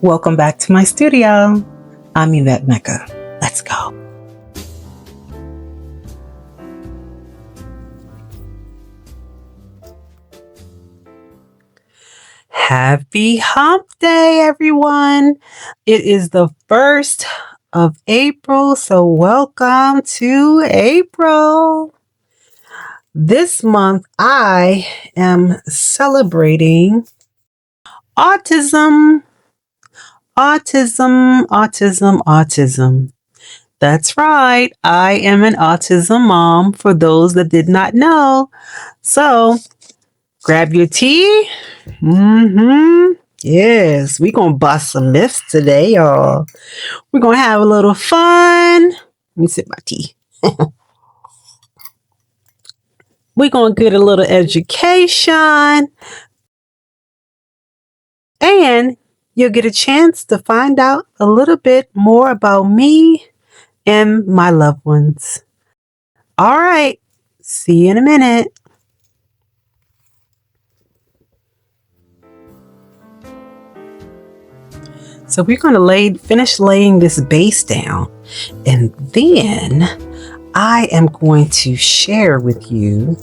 Welcome back to my studio. I'm Yvette Mecca. Let's go. Happy Hump Day, everyone. It is the 1st of April, so welcome to April. This month, I am celebrating autism. Autism. That's right. I am an autism mom for those that did not know. So grab your tea. Yes, we're going to bust some myths today, y'all. We're going to have a little fun. Let me sip my tea. We're going to get a little education. And you'll get a chance to find out a little bit more about me and my loved ones. All right. See you in a minute. So we're going to finish laying this base down, and then I am going to share with you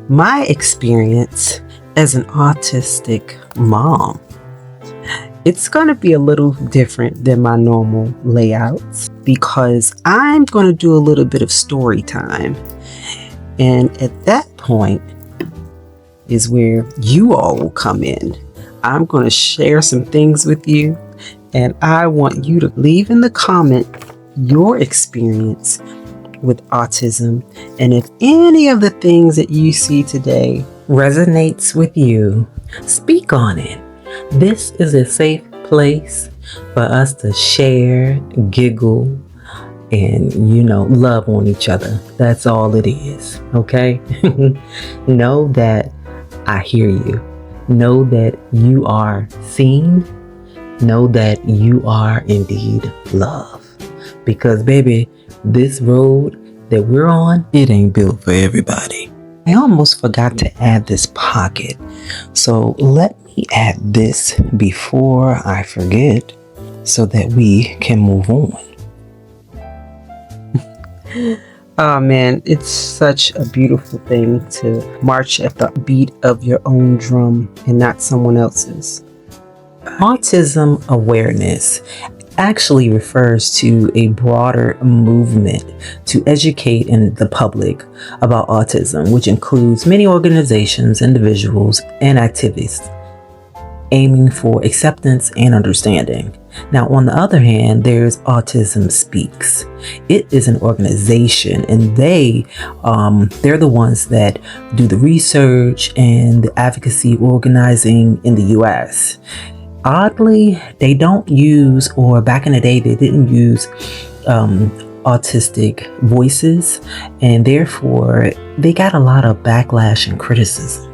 my experience as an autistic mom. It's going to be a little different than my normal layouts because I'm going to do a little bit of story time. And at that point is where you all will come in. I'm going to share some things with you. And I want you to leave in the comment your experience with autism. And if any of the things that you see today resonates with you, speak on it. This is a safe place for us to share, giggle, and, love on each other. That's all it is. Okay? Know that I hear you. Know that you are seen. Know that you are indeed loved. Because, baby, this road that we're on, it ain't built for everybody. I almost forgot to add this pocket. So let me add this before I forget so that we can move on. Oh man, it's such a beautiful thing to march at the beat of your own drum and not someone else's. Autism awareness actually refers to a broader movement to educate the public about autism, which includes many organizations, individuals, and activists aiming for acceptance and understanding. Now, on the other hand, there's Autism Speaks. It is an organization, and they're the ones that do the research and the advocacy organizing in the U.S. Oddly, they don't use, or back in the day, they didn't use autistic voices, and therefore they got a lot of backlash and criticism.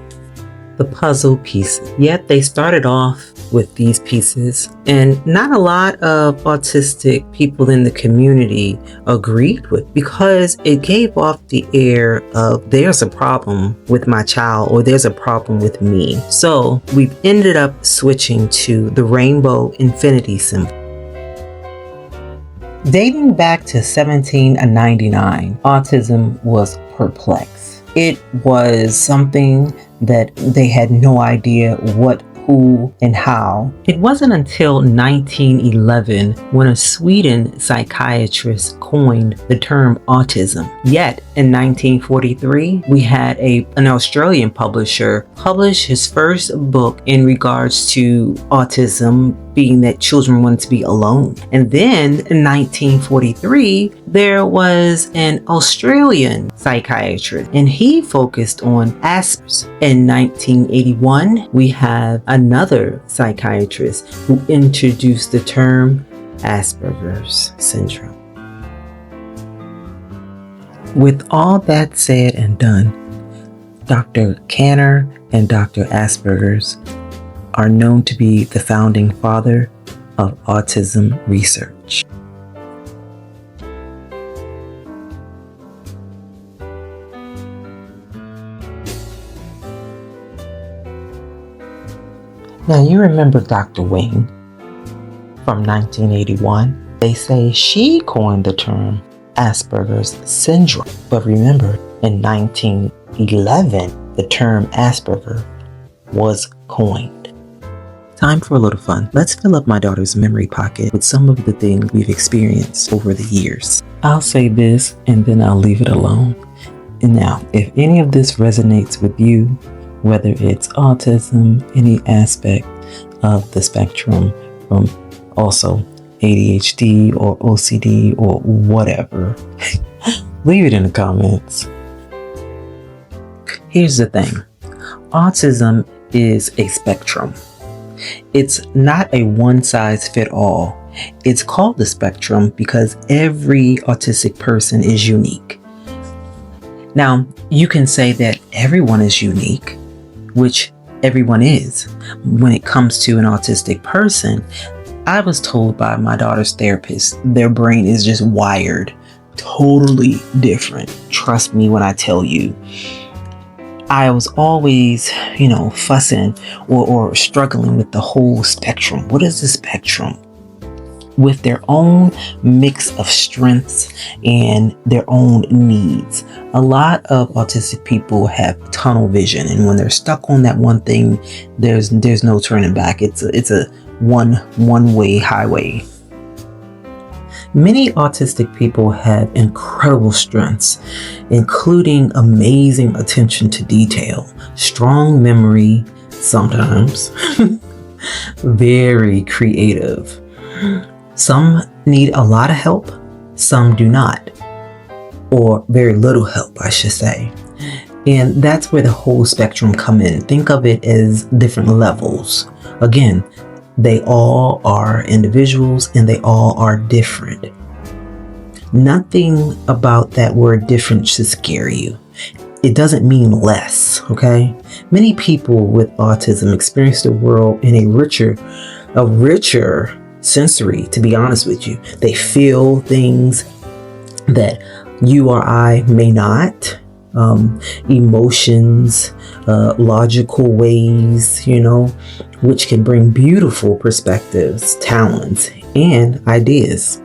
The puzzle pieces. Yet they started off with these pieces, and not a lot of autistic people in the community agreed with, because it gave off the air of there's a problem with my child, or there's a problem with me. So we've ended up switching to the rainbow infinity symbol. Dating back to 1799, autism was perplexed. It was something that they had no idea what, who, and how. It wasn't until 1911 when a Sweden psychiatrist coined the term autism. Yet in 1943, we had an Australian publisher publish his first book in regards to autism, being that children want to be alone. And then in 1943, there was an Australian psychiatrist, and he focused on Asperger's. In 1981, we have another psychiatrist who introduced the term Asperger's syndrome. With all that said and done, Dr. Kanner and Dr. Asperger's are known to be the founding father of autism research. Now you remember Dr. Wayne. from 1981. They say she coined the term Asperger's syndrome. But remember, in 1911, the term Asperger was coined. Time for a little fun. Let's fill up my daughter's memory pocket with some of the things we've experienced over the years. I'll say this and then I'll leave it alone. And now, if any of this resonates with you, whether it's autism, any aspect of the spectrum, from also ADHD or OCD or whatever, leave it in the comments. Here's the thing. Autism is a spectrum. It's not a one-size-fits-all. It's called the spectrum because every autistic person is unique. Now, you can say that everyone is unique, which everyone is. When it comes to an autistic person, I was told by my daughter's therapist, their brain is just wired totally different. Trust me when I tell you. I was always, fussing or struggling with the whole spectrum. What is the spectrum? With their own mix of strengths and their own needs. A lot of autistic people have tunnel vision, and when they're stuck on that one thing, there's no turning back. It's a one-way highway. Many autistic people have incredible strengths, including amazing attention to detail, strong memory, sometimes very creative. Some need a lot of help, some do not, or very little help, I should say. And that's where the whole spectrum come in. Think of it as different levels. Again, they all are individuals and they all are different. Nothing about that word different should scare you. It doesn't mean less, okay? Many people with autism experience the world in a richer sensory, to be honest with you. They feel things that you or I may not. Emotions, logical ways, which can bring beautiful perspectives, talents, and ideas.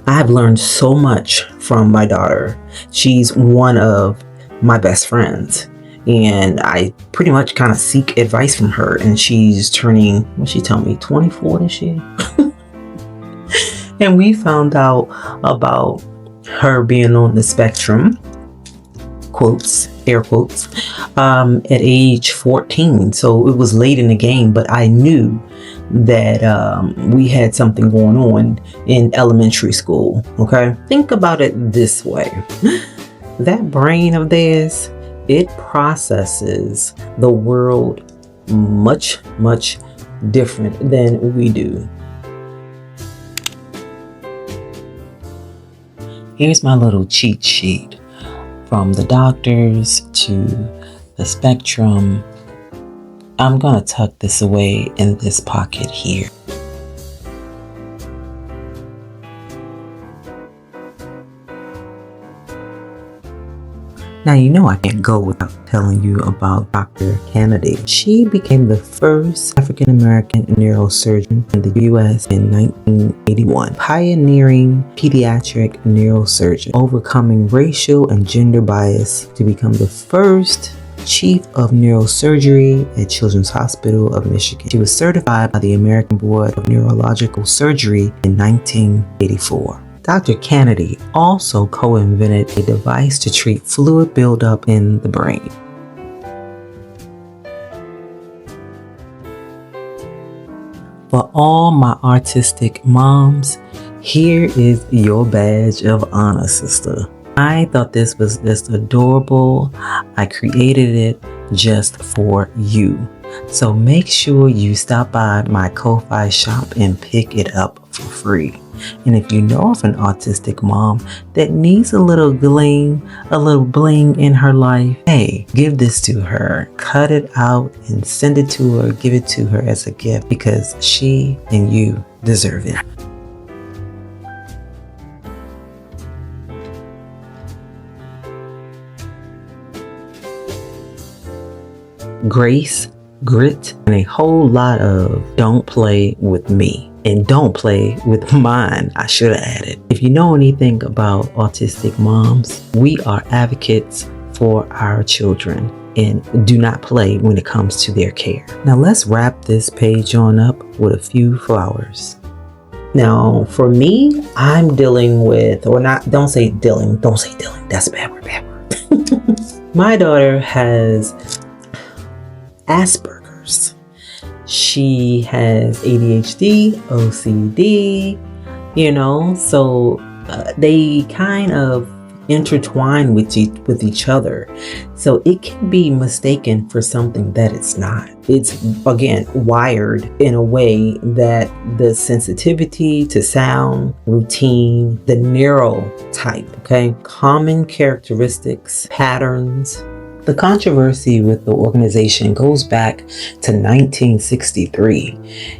I've learned so much from my daughter. She's one of my best friends, and I pretty much kind of seek advice from her. And she's turning, what she tell me, 24 this year? And we found out about her being on the spectrum, quotes, air quotes, at age 14. So it was late in the game, but I knew that we had something going on in elementary school. Okay, think about it this way. That brain of theirs, it processes the world much, much different than we do. Here's my little cheat sheet. From the doctors to the spectrum, I'm gonna tuck this away in this pocket here. Now, I can't go without telling you about Dr. Kennedy. She became the first African-American neurosurgeon in the U.S. in 1981, pioneering pediatric neurosurgeon, overcoming racial and gender bias to become the first chief of neurosurgery at Children's Hospital of Michigan. She was certified by the American Board of Neurological Surgery in 1984. Dr. Kennedy also co-invented a device to treat fluid buildup in the brain. For all my artistic moms, here is your badge of honor, sister. I thought this was just adorable. I created it just for you. So make sure you stop by my Ko-Fi shop and pick it up for free. And if you know of an autistic mom that needs a little bling in her life, hey, give this to her. Cut it out and send it to her. Give it to her as a gift because she and you deserve it. Grace, grit, and a whole lot of don't play with me. And don't play with mine, I should have added. If you know anything about autistic moms, we are advocates for our children and do not play when it comes to their care. Now let's wrap this page on up with a few flowers. Now for me, I'm dealing with, or not, don't say dealing, that's a bad word. My daughter has Asperger's. She has ADHD, OCD, so they kind of intertwine with each other. So it can be mistaken for something that it's not. It's, again, wired in a way that the sensitivity to sound, routine, the neurotype, common characteristics, patterns. The controversy with the organization goes back to 1963.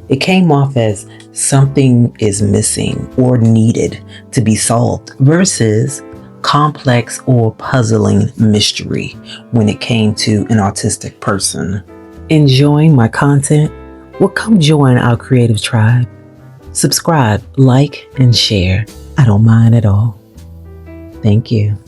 It came off as something is missing or needed to be solved versus complex or puzzling mystery when it came to an autistic person. Enjoying my content? Well, come join our creative tribe. Subscribe, like, and share. I don't mind at all. Thank you.